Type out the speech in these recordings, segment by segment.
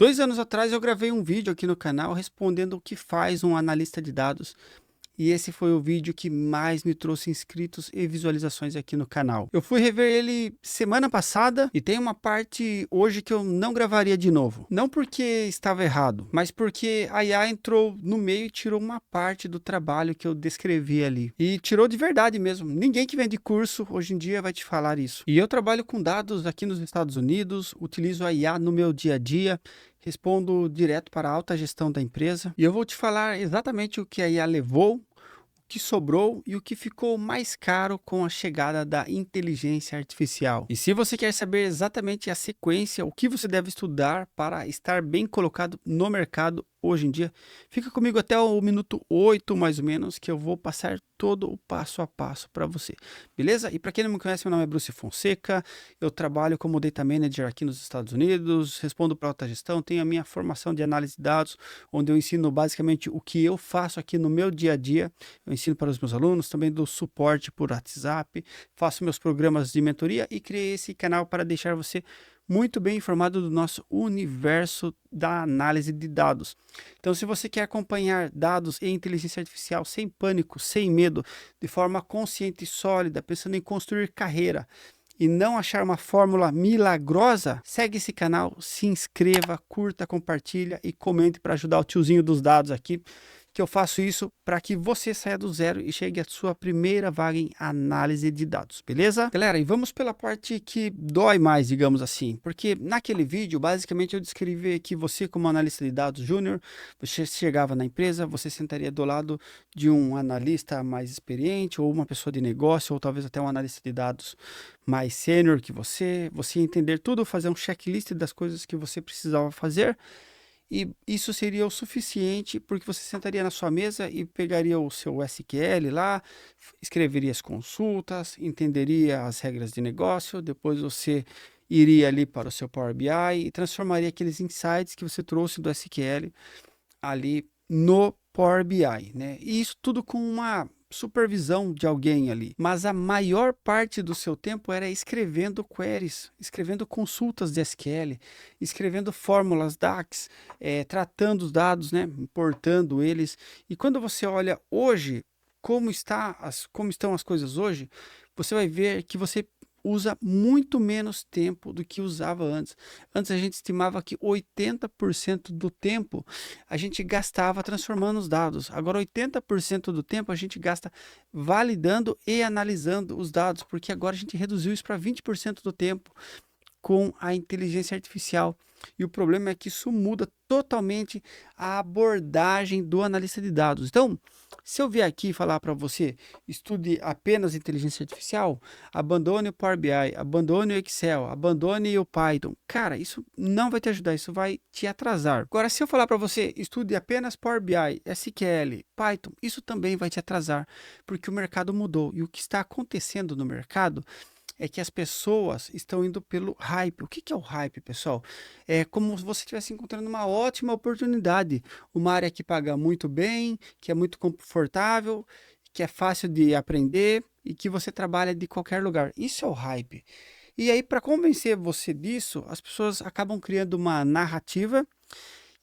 2 anos atrás eu gravei um vídeo aqui no canal respondendo o que faz um analista de dados. E esse foi o vídeo que mais me trouxe inscritos e visualizações aqui no canal. Eu fui rever ele semana passada e tem uma parte hoje que eu não gravaria de novo. Não porque estava errado, mas porque a IA entrou no meio e tirou uma parte do trabalho que eu descrevi ali. E tirou de verdade mesmo. Ninguém que vende curso hoje em dia vai te falar isso. E eu trabalho com dados aqui nos Estados Unidos, utilizo a IA no meu dia a dia, respondo direto para a alta gestão da empresa. E eu vou te falar exatamente o que a IA levou, que sobrou e o que ficou mais caro com a chegada da inteligência artificial. E se você quer saber exatamente a sequência, o que você deve estudar para estar bem colocado no mercado hoje em dia, fica comigo até o minuto 8 mais ou menos, que eu vou passar todo o passo a passo para você, beleza? E para quem não me conhece, meu nome é Bruce Fonseca, eu trabalho como Data Manager aqui nos Estados Unidos, respondo para alta gestão, tenho a minha formação de análise de dados, onde eu ensino basicamente o que eu faço aqui no meu dia a dia. Eu ensino para os meus alunos, também dou suporte por WhatsApp, faço meus programas de mentoria e criei esse canal para deixar você muito bem informado do nosso universo da análise de dados. Então, se você quer acompanhar dados e inteligência artificial sem pânico, sem medo, de forma consciente e sólida, pensando em construir carreira e não achar uma fórmula milagrosa, segue esse canal, se inscreva, curta, compartilha e comente para ajudar o tiozinho dos dados aqui, que eu faço isso para que você saia do zero e chegue à sua primeira vaga em análise de dados, beleza? Galera, e vamos pela parte que dói mais, digamos assim, porque naquele vídeo, basicamente eu descrevi que você como analista de dados júnior, você chegava na empresa, você sentaria do lado de um analista mais experiente, ou uma pessoa de negócio, ou talvez até um analista de dados mais sênior que você ia entender tudo, fazer um checklist das coisas que você precisava fazer, e isso seria o suficiente, porque você sentaria na sua mesa e pegaria o seu SQL lá, escreveria as consultas, entenderia as regras de negócio, depois você iria ali para o seu Power BI e transformaria aqueles insights que você trouxe do SQL ali no Power BI, né? E isso tudo com uma supervisão de alguém ali, mas a maior parte do seu tempo era escrevendo queries, escrevendo consultas de SQL, escrevendo fórmulas DAX, tratando os dados, né, importando eles. E quando você olha hoje, como estão as coisas hoje, você vai ver que você usa muito menos tempo do que usava antes. Antes a gente estimava que 80% do tempo a gente gastava transformando os dados. Agora 80% do tempo a gente gasta validando e analisando os dados, porque agora a gente reduziu isso para 20% do tempo com a inteligência artificial. E o problema é que isso muda totalmente a abordagem do analista de dados. Então, se eu vier aqui falar para você, estude apenas inteligência artificial, abandone o Power BI, abandone o Excel, abandone o Python. Cara, isso não vai te ajudar, isso vai te atrasar. Agora, se eu falar para você, estude apenas Power BI, SQL, Python, isso também vai te atrasar, porque o mercado mudou. E o que está acontecendo no mercado é que as pessoas estão indo pelo hype. O que é o hype, pessoal? É como se você estivesse encontrando uma ótima oportunidade, uma área que paga muito bem, que é muito confortável, que é fácil de aprender e que você trabalha de qualquer lugar. Isso é o hype. E aí, para convencer você disso, as pessoas acabam criando uma narrativa,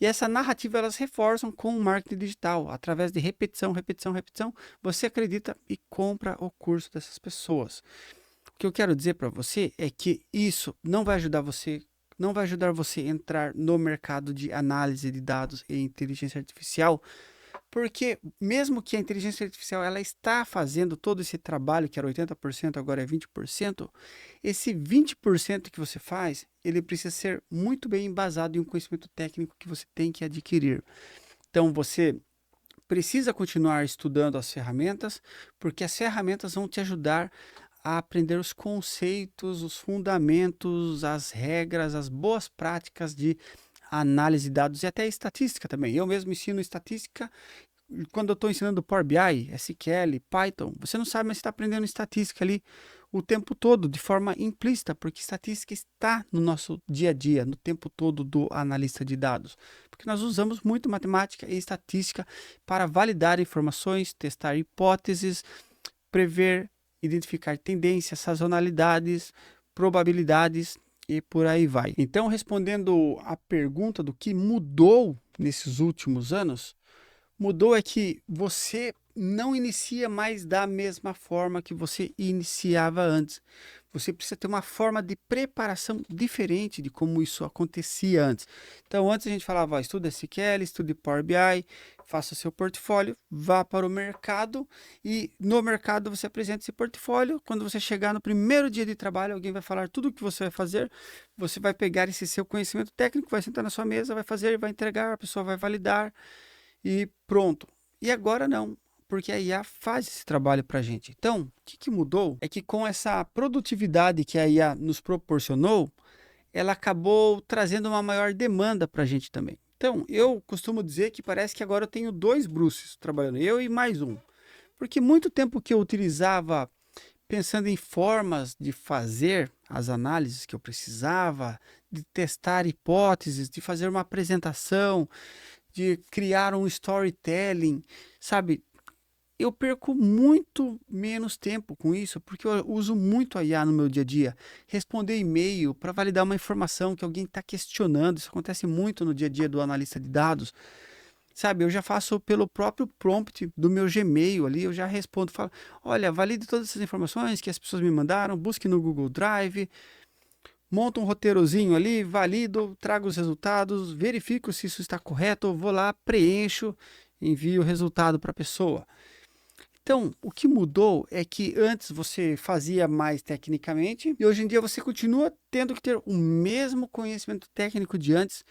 e essa narrativa elas reforçam com o marketing digital, através de repetição, repetição, repetição. Você acredita e compra o curso dessas pessoas. O que eu quero dizer para você é que isso não vai ajudar você, não vai ajudar você a entrar no mercado de análise de dados e inteligência artificial, porque mesmo que a inteligência artificial ela está fazendo todo esse trabalho, que era 80%, agora é 20%, esse 20% que você faz, ele precisa ser muito bem embasado em um conhecimento técnico que você tem que adquirir. Então você precisa continuar estudando as ferramentas, porque as ferramentas vão te ajudar a aprender os conceitos, os fundamentos, as regras, as boas práticas de análise de dados e até estatística também. Eu mesmo ensino estatística quando eu estou ensinando Power BI, SQL, Python. Você não sabe, mas você está aprendendo estatística ali o tempo todo, de forma implícita, porque estatística está no nosso dia a dia, no tempo todo do analista de dados. Porque nós usamos muito matemática e estatística para validar informações, testar hipóteses, prever, identificar tendências, sazonalidades, probabilidades e por aí vai. Então, respondendo a pergunta do que mudou nesses últimos anos, mudou é que você não inicia mais da mesma forma que você iniciava antes. Você precisa ter uma forma de preparação diferente de como isso acontecia antes. Então, antes a gente falava, ó, estuda SQL, estude Power BI, faça seu portfólio, vá para o mercado e no mercado você apresenta esse portfólio. Quando você chegar no primeiro dia de trabalho, alguém vai falar tudo o que você vai fazer, você vai pegar esse seu conhecimento técnico, vai sentar na sua mesa, vai fazer, vai entregar, a pessoa vai validar e pronto. E agora não, porque a IA faz esse trabalho para a gente. Então, o que mudou é que com essa produtividade que a IA nos proporcionou, ela acabou trazendo uma maior demanda para a gente também. Então, eu costumo dizer que parece que agora eu tenho dois Bruces trabalhando, eu e mais um. Porque muito tempo que eu utilizava pensando em formas de fazer as análises que eu precisava, de testar hipóteses, de fazer uma apresentação, de criar um storytelling, sabe? Eu perco muito menos tempo com isso, porque eu uso muito a IA no meu dia a dia. Responder e-mail para validar uma informação que alguém está questionando, isso acontece muito no dia a dia do analista de dados. Sabe, eu já faço pelo próprio prompt do meu Gmail ali, eu já respondo, falo, olha, valide todas essas informações que as pessoas me mandaram, busque no Google Drive, monto um roteirozinho ali, valido, trago os resultados, verifico se isso está correto, vou lá, preencho, envio o resultado para a pessoa. Então, o que mudou é que antes você fazia mais tecnicamente e hoje em dia você continua tendo que ter o mesmo conhecimento técnico de antes,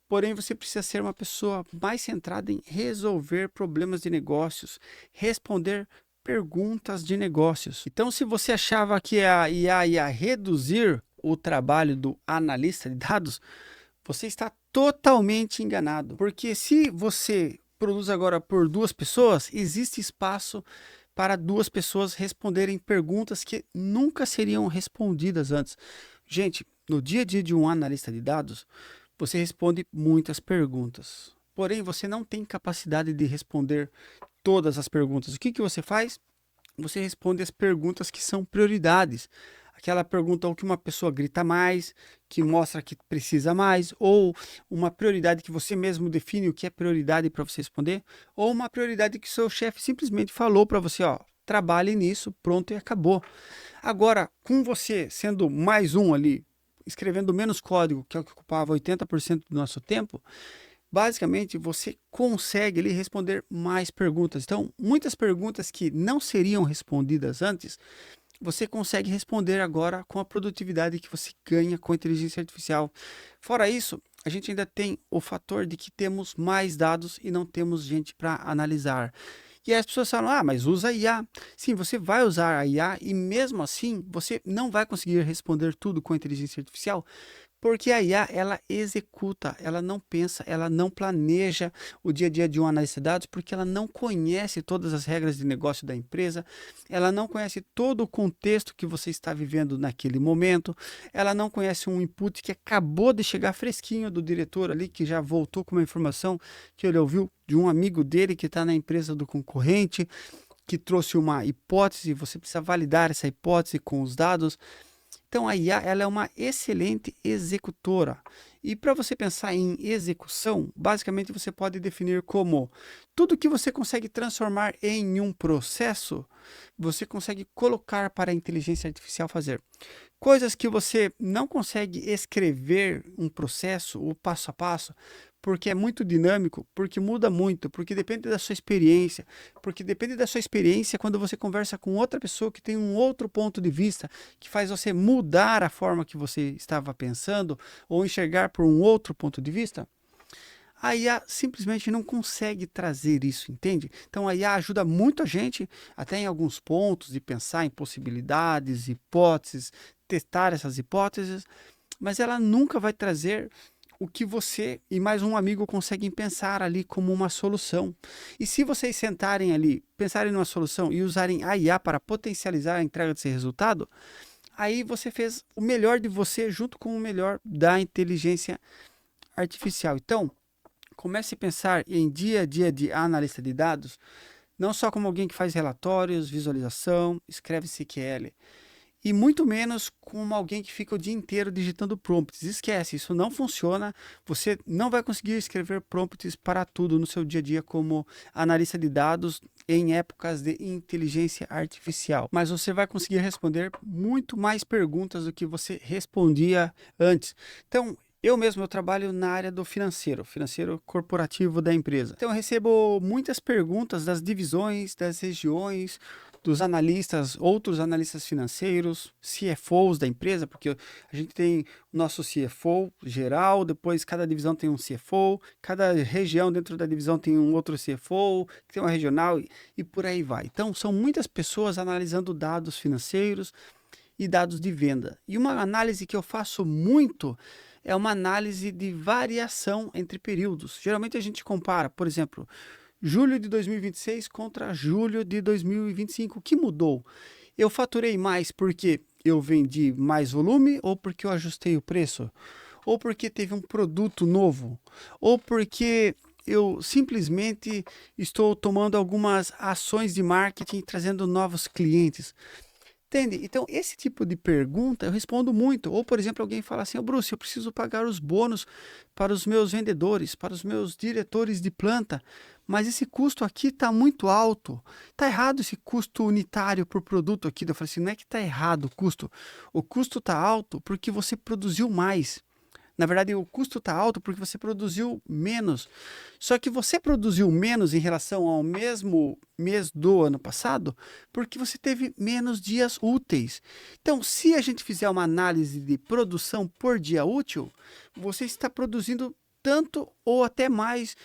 porém você precisa ser uma pessoa mais centrada em resolver problemas de negócios, responder perguntas de negócios. Então, se você achava que a IA ia reduzir o trabalho do analista de dados, você está totalmente enganado. Porque se você produz agora por duas pessoas, existe espaço para duas pessoas responderem perguntas que nunca seriam respondidas antes. Gente, no dia a dia de um analista de dados, você responde muitas perguntas. Porém, você não tem capacidade de responder todas as perguntas. O que você faz? Você responde as perguntas que são prioridades. Aquela pergunta ou que uma pessoa grita mais, que mostra que precisa mais, ou uma prioridade que você mesmo define o que é prioridade para você responder, ou uma prioridade que seu chefe simplesmente falou para você, ó, trabalhe nisso, pronto e acabou. Agora, com você sendo mais um ali, escrevendo menos código, que é o que ocupava 80% do nosso tempo, basicamente você consegue ali responder mais perguntas. Então, muitas perguntas que não seriam respondidas antes, você consegue responder agora com a produtividade que você ganha com a inteligência artificial. Fora isso, a gente ainda tem o fator de que temos mais dados e não temos gente para analisar. E aí as pessoas falam, ah, mas usa a IA. Sim, você vai usar a IA e mesmo assim você não vai conseguir responder tudo com a inteligência artificial, porque a IA, ela executa, ela não pensa, ela não planeja o dia a dia de um analista de dados, porque ela não conhece todas as regras de negócio da empresa, ela não conhece todo o contexto que você está vivendo naquele momento, ela não conhece um input que acabou de chegar fresquinho do diretor ali, que já voltou com uma informação que ele ouviu de um amigo dele que está na empresa do concorrente, que trouxe uma hipótese, você precisa validar essa hipótese com os dados. Então a IA, ela é uma excelente executora. E para você pensar em execução, basicamente você pode definir como tudo que você consegue transformar em um processo, você consegue colocar para a inteligência artificial fazer. Coisas que você não consegue escrever um processo, o passo a passo, porque é muito dinâmico, porque muda muito, porque depende da sua experiência, porque depende da sua experiência quando você conversa com outra pessoa que tem um outro ponto de vista, que faz você mudar a forma que você estava pensando ou enxergar por um outro ponto de vista. A IA simplesmente não consegue trazer isso, entende? Então a IA ajuda muito a gente, até em alguns pontos, de pensar em possibilidades, hipóteses, testar essas hipóteses, mas ela nunca vai trazer o que você e mais um amigo conseguem pensar ali como uma solução. E se vocês sentarem ali, pensarem numa solução e usarem a IA para potencializar a entrega desse resultado, aí você fez o melhor de você junto com o melhor da inteligência artificial. Então, comece a pensar em dia a dia de analista de dados, não só como alguém que faz relatórios, visualização, escreve SQL. e muito menos como alguém que fica o dia inteiro digitando prompts. Esquece, isso não funciona. Você não vai conseguir escrever prompts para tudo no seu dia a dia como analista de dados em épocas de inteligência artificial. Mas você vai conseguir responder muito mais perguntas do que você respondia antes. Então, eu trabalho na área do financeiro corporativo da empresa. Então eu recebo muitas perguntas das divisões, das regiões, dos analistas, outros analistas financeiros, CFOs da empresa, porque a gente tem o nosso CFO geral, depois cada divisão tem um CFO, cada região dentro da divisão tem um outro CFO, tem uma regional e por aí vai. Então são muitas pessoas analisando dados financeiros e dados de venda. E uma análise que eu faço muito é uma análise de variação entre períodos. Geralmente a gente compara, por exemplo, julho de 2026 contra julho de 2025. O que mudou? Eu faturei mais porque eu vendi mais volume ou porque eu ajustei o preço? Ou porque teve um produto novo? Ou porque eu simplesmente estou tomando algumas ações de marketing trazendo novos clientes? Entende? Então, esse tipo de pergunta eu respondo muito. Ou, por exemplo, alguém fala assim, ô Bruce, eu preciso pagar os bônus para os meus vendedores, para os meus diretores de planta, mas esse custo aqui está muito alto. Está errado esse custo unitário por produto aqui. Eu falei assim, não é que está errado o custo está alto porque você produziu mais. Na verdade, o custo está alto porque você produziu menos. Só que você produziu menos em relação ao mesmo mês do ano passado porque você teve menos dias úteis. Então, se a gente fizer uma análise de produção por dia útil, você está produzindo tanto ou até mais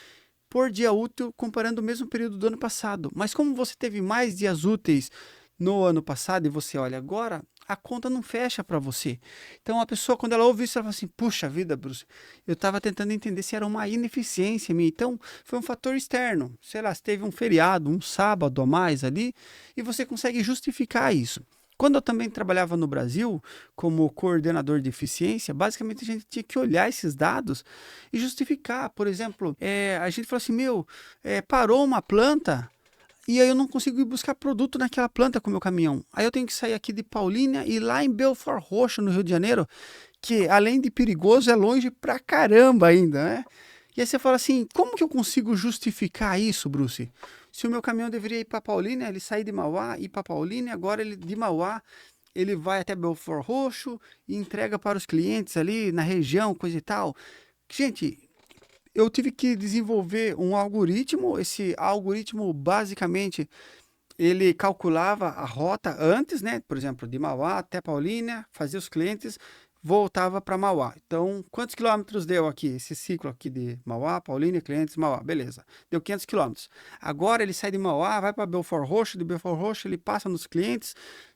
por dia útil comparando o mesmo período do ano passado. Mas como você teve mais dias úteis no ano passado e você olha agora, a conta não fecha para você. Então a pessoa, quando ela ouve isso, ela fala assim, puxa vida, Bruce, eu estava tentando entender se era uma ineficiência minha. Então foi um fator externo. Sei lá, se teve um feriado, um sábado a mais ali, e você consegue justificar isso. Quando eu também trabalhava no Brasil como coordenador de eficiência, basicamente a gente tinha que olhar esses dados e justificar. Por exemplo, a gente falou assim, parou uma planta e aí eu não consigo ir buscar produto naquela planta com o meu caminhão. Aí eu tenho que sair aqui de Paulínia e ir lá em Belfort Roxo, no Rio de Janeiro, que além de perigoso é longe pra caramba ainda, né? E aí você fala assim, como que eu consigo justificar isso, Bruce? Se o meu caminhão deveria ir para Paulínia, ele sair de Mauá, ir para Paulínia, agora ele de Mauá, ele vai até Belfort Roxo e entrega para os clientes ali na região, coisa e tal. Gente, eu tive que desenvolver um algoritmo. Esse algoritmo, basicamente, ele calculava a rota antes, né? Por exemplo, de Mauá até Paulínia, fazia os clientes, voltava para Mauá. Então, quantos quilômetros deu aqui? Esse ciclo aqui de Mauá, Paulínia, clientes, Mauá. Beleza, deu 500 quilômetros. Agora ele sai de Mauá, vai para Belfort Roxo, de Belfort Roxo ele passa nos clientes,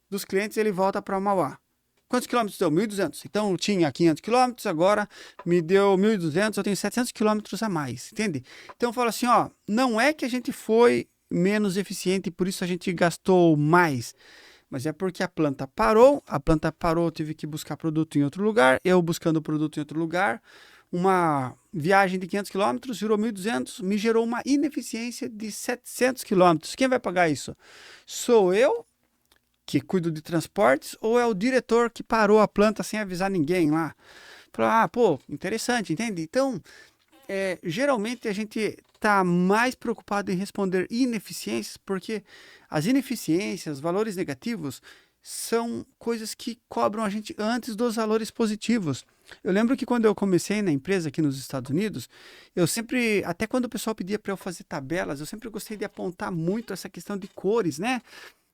dos clientes ele volta para Mauá. Quantos quilômetros deu? 1.200. Então, eu tinha 500 quilômetros, agora me deu 1.200, eu tenho 700 quilômetros a mais, entende? Então, eu falo assim, ó, não é que a gente foi menos eficiente e por isso a gente gastou mais, mas é porque a planta parou, eu tive que buscar produto em outro lugar, eu buscando produto em outro lugar, uma viagem de 500 quilômetros virou 1.200, me gerou uma ineficiência de 700 quilômetros. Quem vai pagar isso? Sou eu, que cuido de transportes, ou é o diretor que parou a planta sem avisar ninguém lá? Fala, pô, interessante, entende? Então, geralmente a gente está mais preocupado em responder ineficiências, porque as ineficiências, valores negativos, são coisas que cobram a gente antes dos valores positivos. Eu lembro que quando eu comecei na empresa aqui nos Estados Unidos, eu sempre, até quando o pessoal pedia para eu fazer tabelas, eu sempre gostei de apontar muito essa questão de cores, né?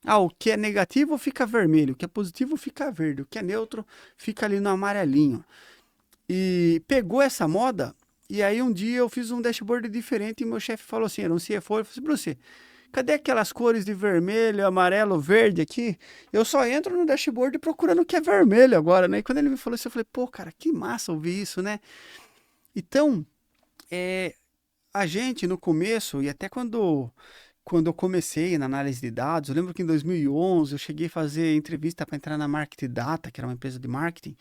O que é negativo fica vermelho, o que é positivo fica verde, o que é neutro fica ali no amarelinho. E pegou essa moda, e aí um dia eu fiz um dashboard diferente e meu chefe falou assim, era um CFO, ele falou assim, Bruce, cadê aquelas cores de vermelho, amarelo, verde aqui? Eu só entro no dashboard procurando o que é vermelho agora, né? E quando ele me falou isso, eu falei, pô, cara, que massa ouvir isso, né? Então, a gente no começo, e até quando eu comecei na análise de dados, eu lembro que em 2011 eu cheguei a fazer entrevista para entrar na Market Data, que era uma empresa de marketing,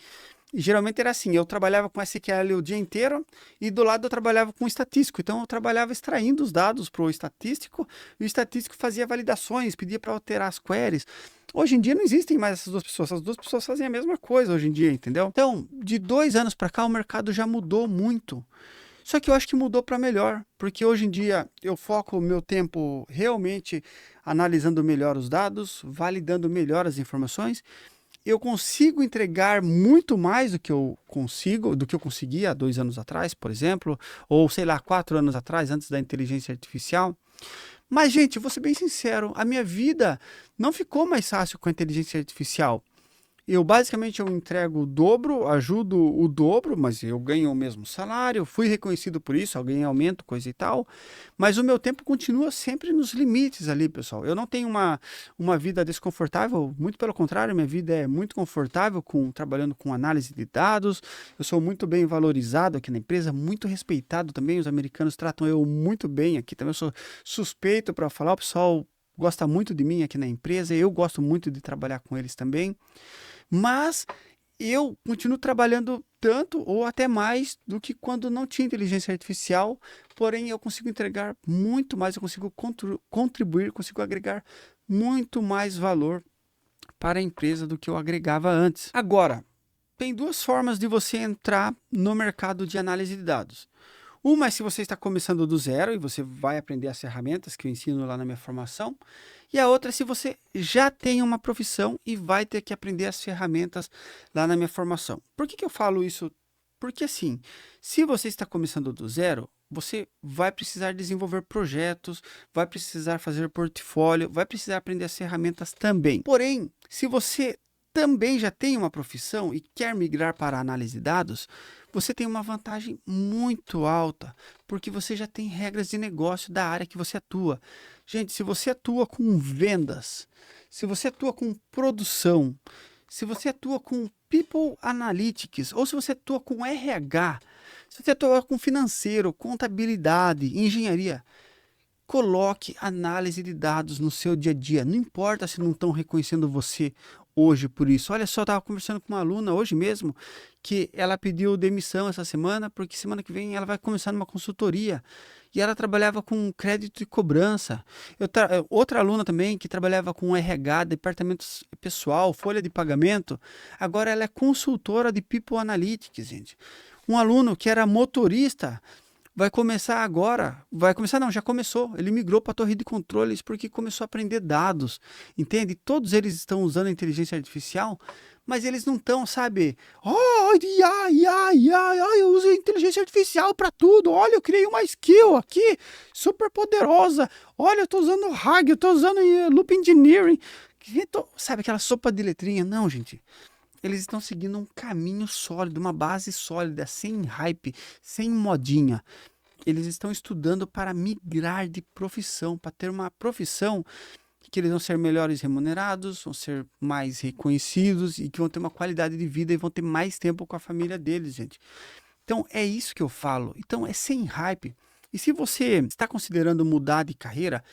E geralmente era assim, eu trabalhava com SQL o dia inteiro e do lado eu trabalhava com estatístico. Então eu trabalhava extraindo os dados para o estatístico e o estatístico fazia validações, pedia para alterar as queries. Hoje em dia não existem mais essas duas pessoas fazem a mesma coisa hoje em dia, entendeu? Então, de 2 anos para cá o mercado já mudou muito. Só que eu acho que mudou para melhor, porque hoje em dia eu foco o meu tempo realmente analisando melhor os dados, validando melhor as informações. Eu consigo entregar muito mais do que eu conseguia há 2 anos atrás, por exemplo, ou sei lá, 4 anos atrás, antes da inteligência artificial. Mas, gente, vou ser bem sincero, a minha vida não ficou mais fácil com a inteligência artificial. Eu entrego o dobro, ajudo o dobro, mas eu ganho o mesmo salário, fui reconhecido por isso, eu ganhei aumento, coisa e tal, mas o meu tempo continua sempre nos limites ali, pessoal. Eu não tenho uma vida desconfortável, muito pelo contrário, minha vida é muito confortável trabalhando com análise de dados, eu sou muito bem valorizado aqui na empresa, muito respeitado também, os americanos tratam eu muito bem aqui, também eu sou suspeito para falar, o pessoal gosta muito de mim aqui na empresa, eu gosto muito de trabalhar com eles também. Mas eu continuo trabalhando tanto ou até mais do que quando não tinha inteligência artificial, porém eu consigo entregar muito mais, eu consigo contribuir, consigo agregar muito mais valor para a empresa do que eu agregava antes. Agora, tem duas formas de você entrar no mercado de análise de dados. Uma é se você está começando do zero e você vai aprender as ferramentas que eu ensino lá na minha formação. E a outra é se você já tem uma profissão e vai ter que aprender as ferramentas lá na minha formação. Por que eu falo isso? Porque assim, se você está começando do zero, você vai precisar desenvolver projetos, vai precisar fazer portfólio, vai precisar aprender as ferramentas também. Porém, se você também já tem uma profissão e quer migrar para a análise de dados, você tem uma vantagem muito alta, porque você já tem regras de negócio da área que você atua. Gente, se você atua com vendas, se você atua com produção, se você atua com People Analytics, ou se você atua com RH, se você atua com financeiro, contabilidade, engenharia, coloque análise de dados no seu dia a dia. Não importa se não estão reconhecendo você hoje por isso. Olha só, eu estava conversando com uma aluna hoje mesmo, que ela pediu demissão essa semana, porque semana que vem ela vai começar numa consultoria. E ela trabalhava com crédito e cobrança. Outra aluna também, que trabalhava com RH, departamento pessoal, folha de pagamento. Agora ela é consultora de People Analytics, gente. Um aluno que era motorista, vai começar agora, já começou, ele migrou para a torre de controles porque começou a aprender dados, entende? Todos eles estão usando a inteligência artificial, mas eles não estão, sabe? Eu uso a inteligência artificial para tudo, olha, eu criei uma skill aqui, super poderosa, olha, eu estou usando RAG, eu estou usando Loop Engineering, sabe aquela sopa de letrinha? Não, gente. Eles estão seguindo um caminho sólido, uma base sólida, sem hype, sem modinha. Eles estão estudando para migrar de profissão, para ter uma profissão que eles vão ser melhores remunerados, vão ser mais reconhecidos e que vão ter uma qualidade de vida e vão ter mais tempo com a família deles, gente. Então, é isso que eu falo. Então, é sem hype. E se você está considerando mudar de carreira,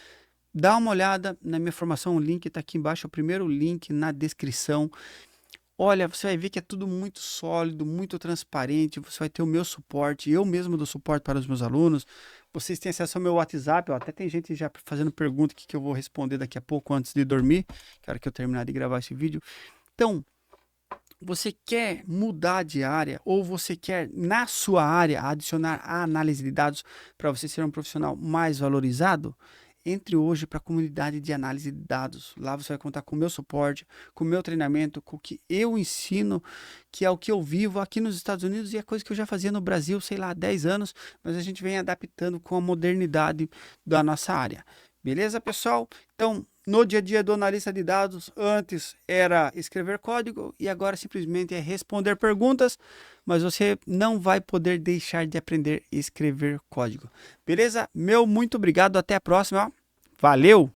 dá uma olhada na minha formação, o link está aqui embaixo, é o primeiro link na descrição. Olha, você vai ver que é tudo muito sólido, muito transparente, você vai ter o meu suporte, eu mesmo dou suporte para os meus alunos, vocês têm acesso ao meu WhatsApp, ó, até tem gente já fazendo pergunta que eu vou responder daqui a pouco antes de dormir, que hora que eu terminar de gravar esse vídeo. Então, você quer mudar de área ou você quer, na sua área, adicionar a análise de dados para você ser um profissional mais valorizado? Entre hoje para a comunidade de análise de dados. Lá você vai contar com o meu suporte, com o meu treinamento, com o que eu ensino, que é o que eu vivo aqui nos Estados Unidos e é coisa que eu já fazia no Brasil, sei lá, há 10 anos, mas a gente vem adaptando com a modernidade da nossa área. Beleza, pessoal? Então, no dia a dia do analista de dados, antes era escrever código e agora simplesmente é responder perguntas, mas você não vai poder deixar de aprender a escrever código. Beleza? Meu muito obrigado, até a próxima. Valeu!